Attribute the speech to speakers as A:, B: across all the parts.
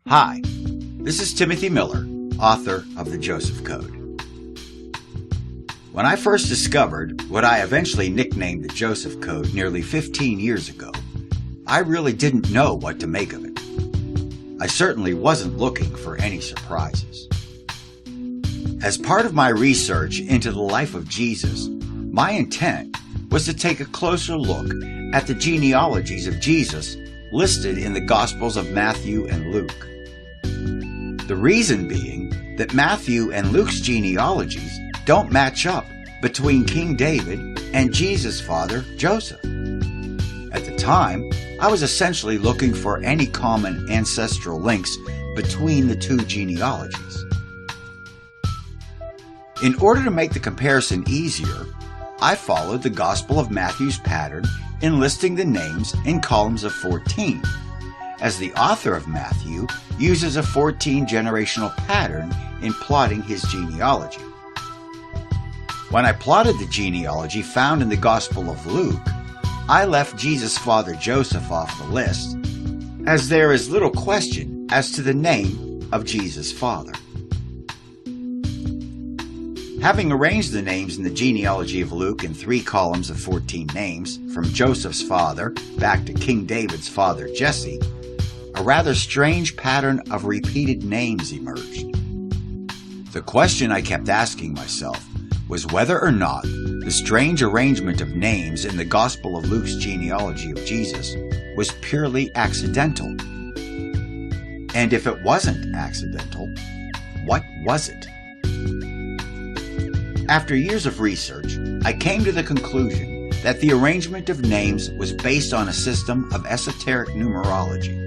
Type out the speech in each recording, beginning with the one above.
A: Hi, this is Timothy Miller, author of The Joseph Code. When I first discovered what I eventually nicknamed The Joseph Code nearly 15 years ago, I really didn't know what to make of it. I certainly wasn't looking for any surprises. As part of my research into the life of Jesus, my intent was to take a closer look at the genealogies of Jesus listed in the Gospels of Matthew and Luke. The reason being that Matthew and Luke's genealogies don't match up between King David and Jesus' father, Joseph. At the time, I was essentially looking for any common ancestral links between the two genealogies. In order to make the comparison easier, I followed the Gospel of Matthew's pattern in listing the names in columns of 14, as the author of Matthew uses a 14 generational pattern in plotting his genealogy. When I plotted the genealogy found in the Gospel of Luke, I left Jesus' father Joseph off the list, as there is little question as to the name of Jesus' father. Having arranged the names in the genealogy of Luke in 3 columns of 14 names, from Joseph's father back to King David's father Jesse, a rather strange pattern of repeated names emerged. The question I kept asking myself was whether or not the strange arrangement of names in the Gospel of Luke's genealogy of Jesus was purely accidental. And if it wasn't accidental, what was it? After years of research, I came to the conclusion that the arrangement of names was based on a system of esoteric numerology.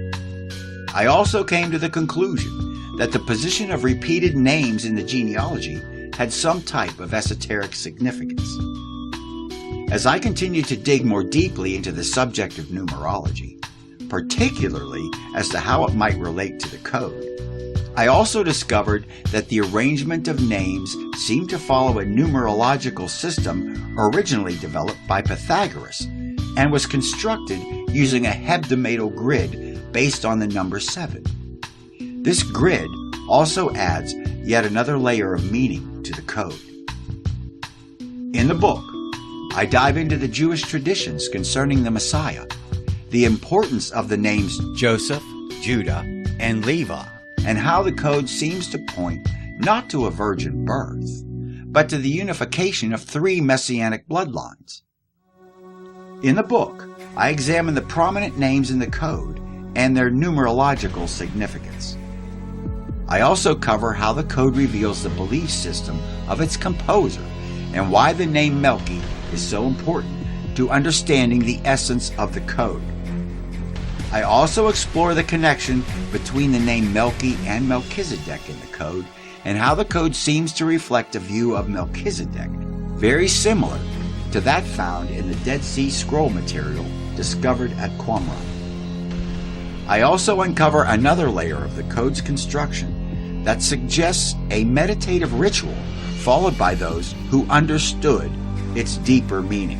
A: I also came to the conclusion that the position of repeated names in the genealogy had some type of esoteric significance. As I continued to dig more deeply into the subject of numerology, particularly as to how it might relate to the code, I also discovered that the arrangement of names seemed to follow a numerological system originally developed by Pythagoras and was constructed using a hebdomadal grid based on the number 7. This grid also adds yet another layer of meaning to the code. In the book, I dive into the Jewish traditions concerning the Messiah, the importance of the names Joseph, Judah, and Levi, and how the code seems to point not to a virgin birth, but to the unification of 3 messianic bloodlines. In the book, I examine the prominent names in the code and their numerological significance. I also cover how the code reveals the belief system of its composer and why the name Melchi is so important to understanding the essence of the code. I also explore the connection between the name Melchi and Melchizedek in the code and how the code seems to reflect a view of Melchizedek very similar to that found in the Dead Sea Scroll material discovered at Qumran. I also uncover another layer of the code's construction that suggests a meditative ritual followed by those who understood its deeper meaning.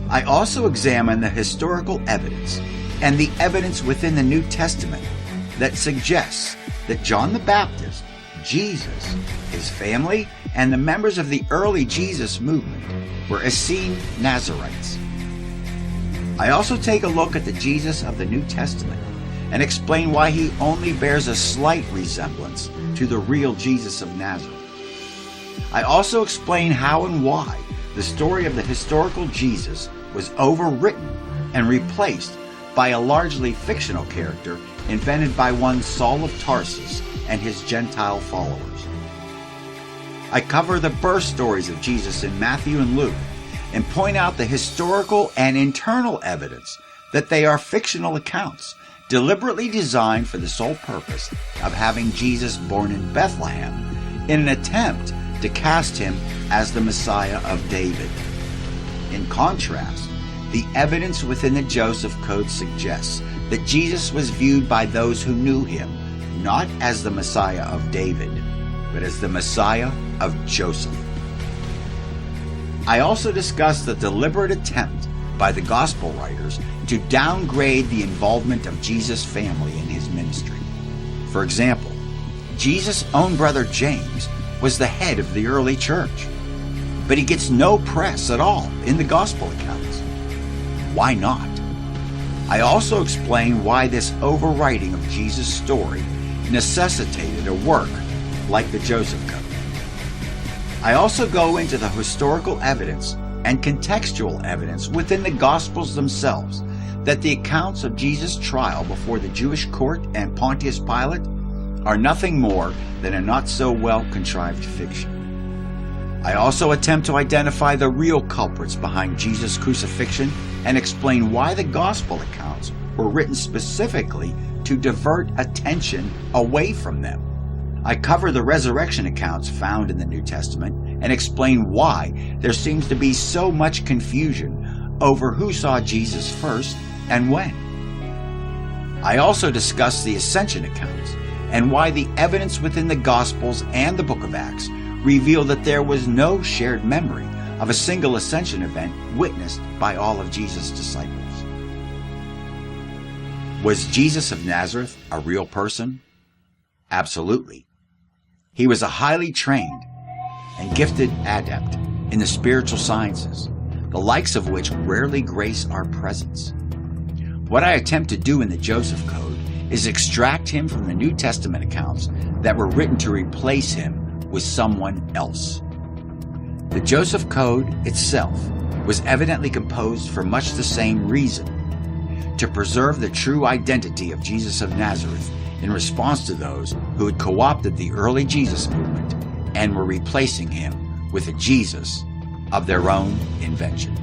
A: I also examine the historical evidence and the evidence within the New Testament that suggests that John the Baptist, Jesus, his family, and the members of the early Jesus movement were Essene Nazarites. I also take a look at the Jesus of the New Testament and explain why he only bears a slight resemblance to the real Jesus of Nazareth. I also explain how and why the story of the historical Jesus was overwritten and replaced by a largely fictional character invented by one Saul of Tarsus and his Gentile followers. I cover the birth stories of Jesus in Matthew and Luke and point out the historical and internal evidence that they are fictional accounts deliberately designed for the sole purpose of having Jesus born in Bethlehem in an attempt to cast him as the Messiah of David. In contrast, the evidence within the Joseph Code suggests that Jesus was viewed by those who knew him not as the Messiah of David, but as the Messiah of Joseph. I also discuss the deliberate attempt by the Gospel writers to downgrade the involvement of Jesus' family in his ministry. For example, Jesus' own brother James was the head of the early church, but he gets no press at all in the gospel accounts. Why not? I also explain why this overwriting of Jesus' story necessitated a work like the Joseph Code. I also go into the historical evidence and contextual evidence within the Gospels themselves that the accounts of Jesus' trial before the Jewish court and Pontius Pilate are nothing more than a not-so-well-contrived fiction. I also attempt to identify the real culprits behind Jesus' crucifixion and explain why the Gospel accounts were written specifically to divert attention away from them. I cover the resurrection accounts found in the New Testament and explain why there seems to be so much confusion over who saw Jesus first and when. I also discuss the ascension accounts and why the evidence within the Gospels and the book of Acts reveal that there was no shared memory of a single ascension event witnessed by all of Jesus' disciples. Was Jesus of Nazareth a real person? Absolutely. He was a highly trained and gifted adept in the spiritual sciences, the likes of which rarely grace our presence. What I attempt to do in the Joseph Code is extract him from the New Testament accounts that were written to replace him with someone else. The Joseph Code itself was evidently composed for much the same reason, to preserve the true identity of Jesus of Nazareth in response to those who had co-opted the early Jesus movement and were replacing him with a Jesus of their own invention.